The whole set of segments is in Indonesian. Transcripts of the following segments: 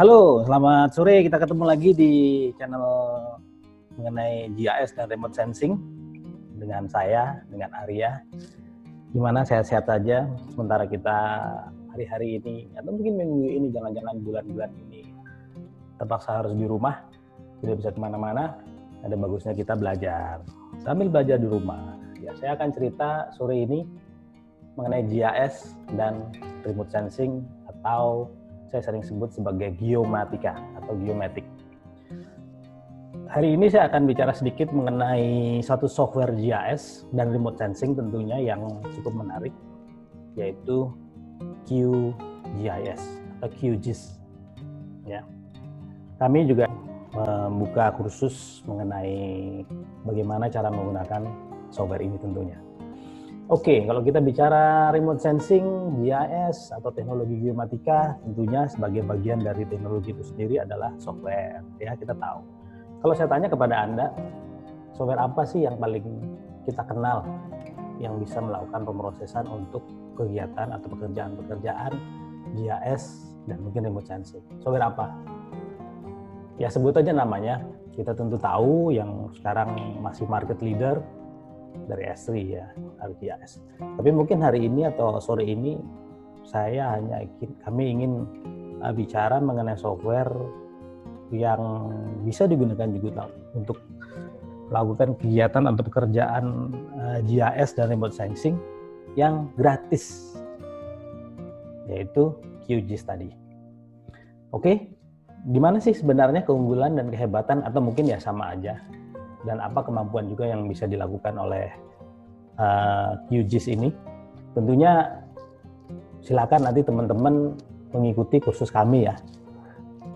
Halo, selamat sore. Kita ketemu lagi di channel mengenai GIS dan remote sensing dengan saya, dengan Arya. Gimana, sehat-sehat saja sementara kita hari-hari ini, atau mungkin minggu ini, jangan-jangan bulan-bulan ini terpaksa harus di rumah, tidak bisa kemana-mana. Ada bagusnya kita belajar. Sambil belajar di rumah, ya saya akan cerita sore ini mengenai GIS dan remote sensing, atau saya sering sebut sebagai geomatika atau geomatik. Hari ini saya akan bicara sedikit mengenai satu software GIS dan remote sensing tentunya yang cukup menarik, yaitu QGIS atau QGIS. Ya. Kami juga membuka kursus mengenai bagaimana cara menggunakan software ini tentunya. Oke, kalau kita bicara remote sensing, GIS atau teknologi geomatika, tentunya sebagai bagian dari teknologi itu sendiri adalah software. Ya, kita tahu. Kalau saya tanya kepada Anda, software apa sih yang paling kita kenal yang bisa melakukan pemrosesan untuk kegiatan atau pekerjaan-pekerjaan GIS dan mungkin remote sensing? Software apa? Ya, sebut aja namanya. Kita tentu tahu yang sekarang masih market leader dari S3 ya, ArcGIS. Tapi mungkin hari ini atau sore ini kami ingin bicara mengenai software yang bisa digunakan juga untuk melakukan kegiatan atau pekerjaan GIS dan remote sensing yang gratis, yaitu QGIS tadi. Oke, gimana sih sebenarnya keunggulan dan kehebatan, atau mungkin ya sama aja, dan apa kemampuan juga yang bisa dilakukan oleh QGIS ini? Tentunya silakan nanti teman-teman mengikuti kursus kami ya.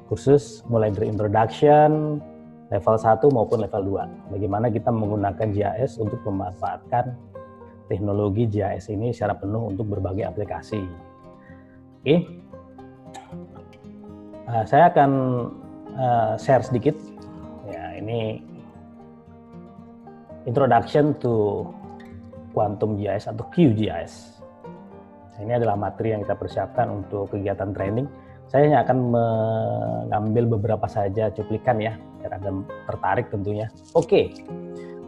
Kursus mulai dari introduction, level 1 maupun level 2. Bagaimana kita menggunakan GIS untuk memanfaatkan teknologi GIS ini secara penuh untuk berbagai aplikasi. Oke. Saya akan share sedikit. Ya, ini Introduction to Quantum GIS atau QGIS. Ini adalah materi yang kita persiapkan untuk kegiatan training. Saya hanya akan mengambil beberapa saja cuplikan ya, biar Anda tertarik tentunya. Oke,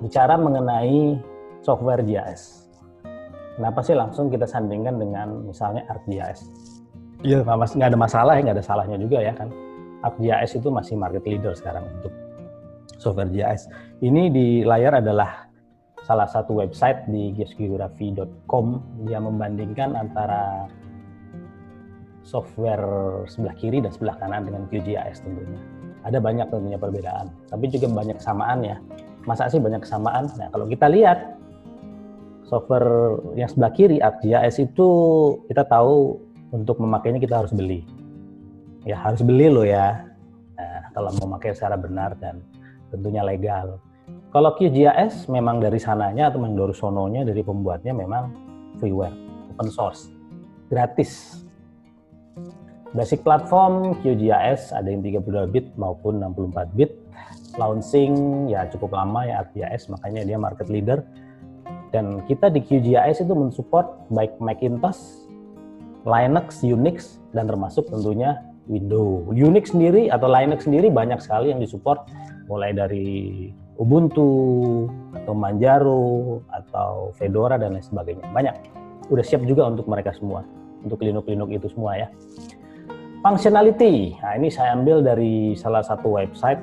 bicara mengenai software GIS. Kenapa sih langsung kita sandingkan dengan misalnya ArcGIS? Ya, nggak ada masalah ya, nggak ada salahnya juga ya kan. ArcGIS itu masih market leader sekarang untuk software GIS. Ini di layar adalah salah satu website di geosgeography.com yang membandingkan antara software sebelah kiri dan sebelah kanan dengan QGIS tentunya. Ada banyak tentunya perbedaan, tapi juga banyak kesamaan ya. Masa sih banyak kesamaan? Nah, kalau kita lihat software yang sebelah kiri, ArcGIS, itu kita tahu untuk memakainya kita harus beli. Ya, harus beli loh ya. Nah, kalau mau memakai secara benar dan tentunya legal. Kalau QGIS memang dari sananya atau dari sononya, dari pembuatnya memang freeware, open source, gratis. Basic platform QGIS ada yang 32 bit maupun 64 bit. Launching ya cukup lama ya ArcGIS, makanya dia market leader. Dan kita di QGIS itu mensupport baik Macintosh, Linux, Unix, dan termasuk tentunya Windows. Unix sendiri atau Linux sendiri banyak sekali yang disupport, mulai dari Ubuntu atau Manjaro atau Fedora dan lain sebagainya. Banyak. Udah siap juga untuk mereka semua, untuk Linux itu semua ya. Functionality. Nah, ini saya ambil dari salah satu website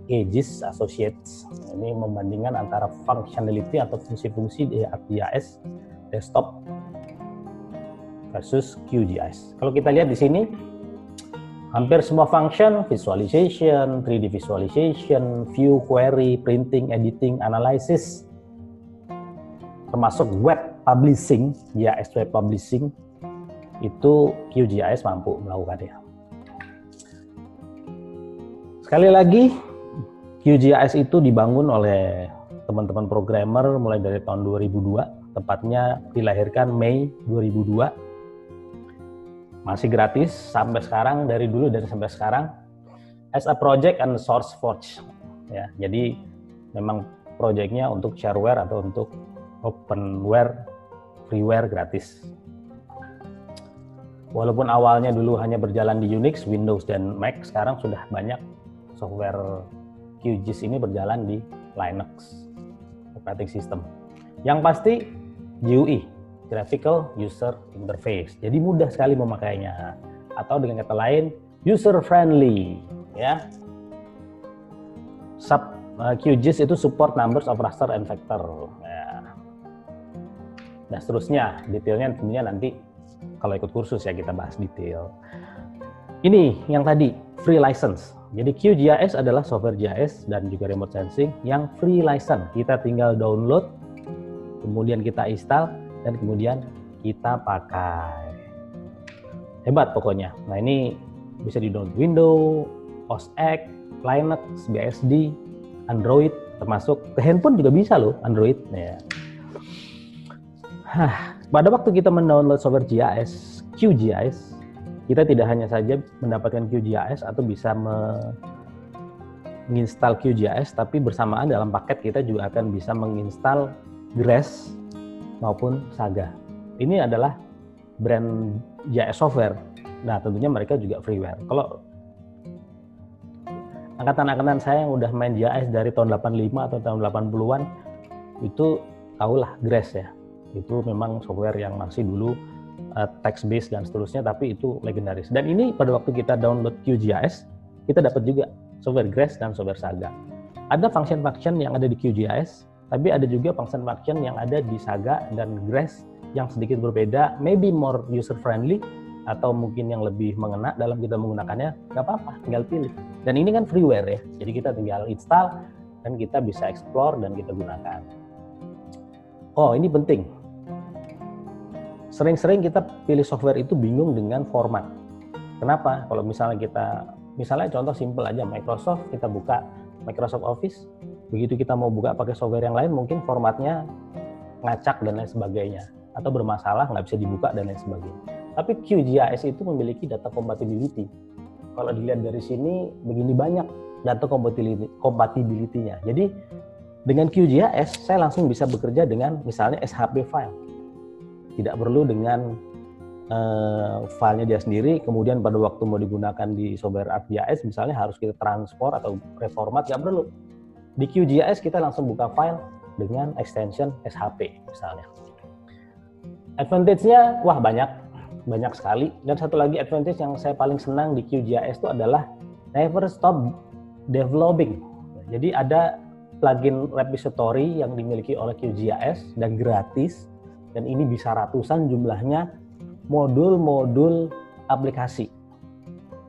Aegis Associates. Ini membandingkan antara functionality atau fungsi-fungsi di ArcGIS desktop versus QGIS. Kalau kita lihat di sini, hampir semua function, visualization, 3D visualization, view, query, printing, editing, analysis, termasuk web publishing, GIS web publishing, itu QGIS mampu melakukannya. Sekali lagi, QGIS itu dibangun oleh teman-teman programmer mulai dari tahun 2002, tepatnya dilahirkan Mei 2002. Masih gratis sampai sekarang, dari sampai sekarang, as a project and source forge. Ya, jadi memang proyeknya untuk shareware atau untuk openware, freeware gratis. Walaupun awalnya dulu hanya berjalan di Unix, Windows, dan Mac, sekarang sudah banyak software QGIS ini berjalan di Linux operating system. Yang pasti GUI, Graphical User Interface. Jadi mudah sekali memakainya. Atau dengan kata lain, user friendly, ya. QGIS itu support numbers of raster and vector. Ya. Dan seterusnya, detailnya tentunya nanti kalau ikut kursus ya kita bahas detail. Ini yang tadi, free license. Jadi QGIS adalah software GIS dan juga remote sensing yang free license. Kita tinggal download, kemudian kita install, dan kemudian kita pakai. Hebat pokoknya. Nah ini bisa di-download Windows, OS X, Linux, BSD, Android, termasuk ke handphone juga bisa loh Android. Ya. Pada waktu kita mendownload software GIS, QGIS, kita tidak hanya saja mendapatkan QGIS atau bisa menginstal QGIS, tapi bersamaan dalam paket kita juga akan bisa menginstal GRESS maupun Saga. Ini adalah brand GIS software. Nah, tentunya mereka juga freeware. Kalau angkatan-angkatan saya yang udah main GIS dari tahun 85 atau tahun 80-an, itu tahulah GRESS ya. Itu memang software yang masih dulu text based dan seterusnya, tapi itu legendaris. Dan ini pada waktu kita download QGIS, kita dapat juga software GRESS dan software Saga. Ada function-function yang ada di QGIS, tapi ada juga function-function yang ada di Saga dan GRESS yang sedikit berbeda, maybe more user friendly atau mungkin yang lebih mengena dalam kita menggunakannya. Nggak apa-apa, tinggal pilih. Dan ini kan freeware ya, jadi kita tinggal install dan kita bisa explore dan kita gunakan. Oh, ini penting. Sering-sering kita pilih software itu bingung dengan format. Kenapa? Kalau misalnya contoh simpel aja, Microsoft, kita buka Microsoft Office, begitu kita mau buka pakai software yang lain, mungkin formatnya ngacak dan lain sebagainya, atau bermasalah, nggak bisa dibuka dan lain sebagainya. Tapi QGIS itu memiliki data compatibility. Kalau dilihat dari sini, begini banyak data compatibility-nya. Jadi, dengan QGIS, saya langsung bisa bekerja dengan misalnya SHP file. Tidak perlu dengan filenya dia sendiri, kemudian pada waktu mau digunakan di software ArcGIS misalnya harus kita transport atau reformat, nggak perlu. Di QGIS kita langsung buka file dengan extension SHP misalnya. Advantage-nya, wah banyak sekali. Dan satu lagi advantage yang saya paling senang di QGIS itu adalah never stop developing. Jadi ada plugin repository yang dimiliki oleh QGIS dan gratis, dan ini bisa ratusan jumlahnya modul-modul aplikasi.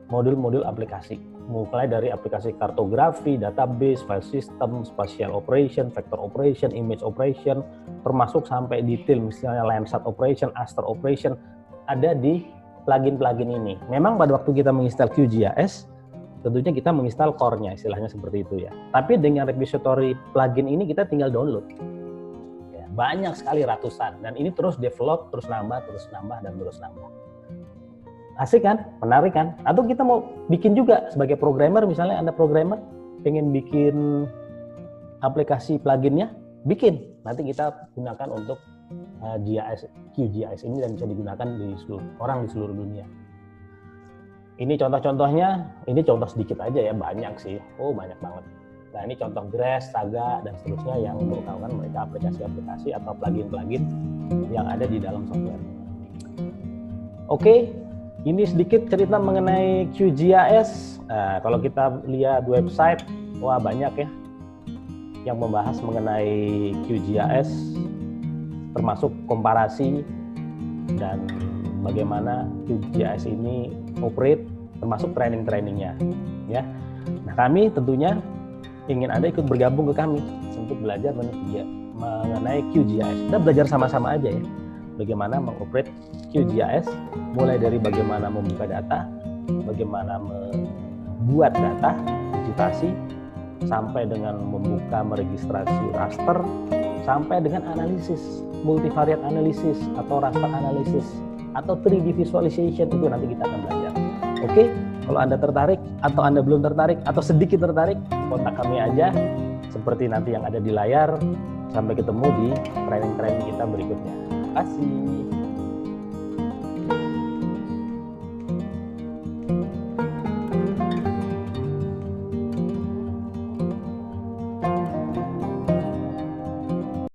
Modul-modul aplikasi. Mulai dari aplikasi kartografi, database, file system, spatial operation, vector operation, image operation, termasuk sampai detail misalnya Landsat operation, Aster operation, ada di plugin-plugin ini. Memang pada waktu kita menginstal QGIS, tentunya kita menginstal core-nya, istilahnya seperti itu ya. Tapi dengan repository plugin ini kita tinggal download. Banyak sekali ratusan, dan ini terus develop, terus nambah, dan terus nambah. Asik kan? Menarik kan? Atau kita mau bikin juga sebagai programmer, misalnya Anda programmer, pengen bikin aplikasi pluginnya, bikin. Nanti kita gunakan untuk QGIS ini dan bisa digunakan di seluruh dunia. Ini contoh-contohnya, ini contoh sedikit aja ya, banyak sih. Oh, banyak banget. Nah, ini contoh GRESS, Saga, dan seterusnya yang merupakan mereka aplikasi-aplikasi atau plugin-plugin yang ada di dalam software. Oke, ini sedikit cerita mengenai QGIS. Nah, kalau kita lihat website, wah banyak ya yang membahas mengenai QGIS, termasuk komparasi dan bagaimana QGIS ini operate, termasuk training-trainingnya. Ya, nah kami tentunya ingin Anda ikut bergabung ke kami untuk belajar mengenai QGIS. Kita belajar sama-sama aja ya, bagaimana mengoperate QGIS, mulai dari bagaimana membuka data, bagaimana membuat data, digitasi, sampai dengan membuka meregistrasi raster, sampai dengan analisis, multivariate analisis atau raster analisis, atau 3D visualization, itu nanti kita akan belajar. Oke? Kalau Anda tertarik atau Anda belum tertarik atau sedikit tertarik, kontak kami aja seperti nanti yang ada di layar. Sampai ketemu di training-training kita berikutnya. Terima kasih.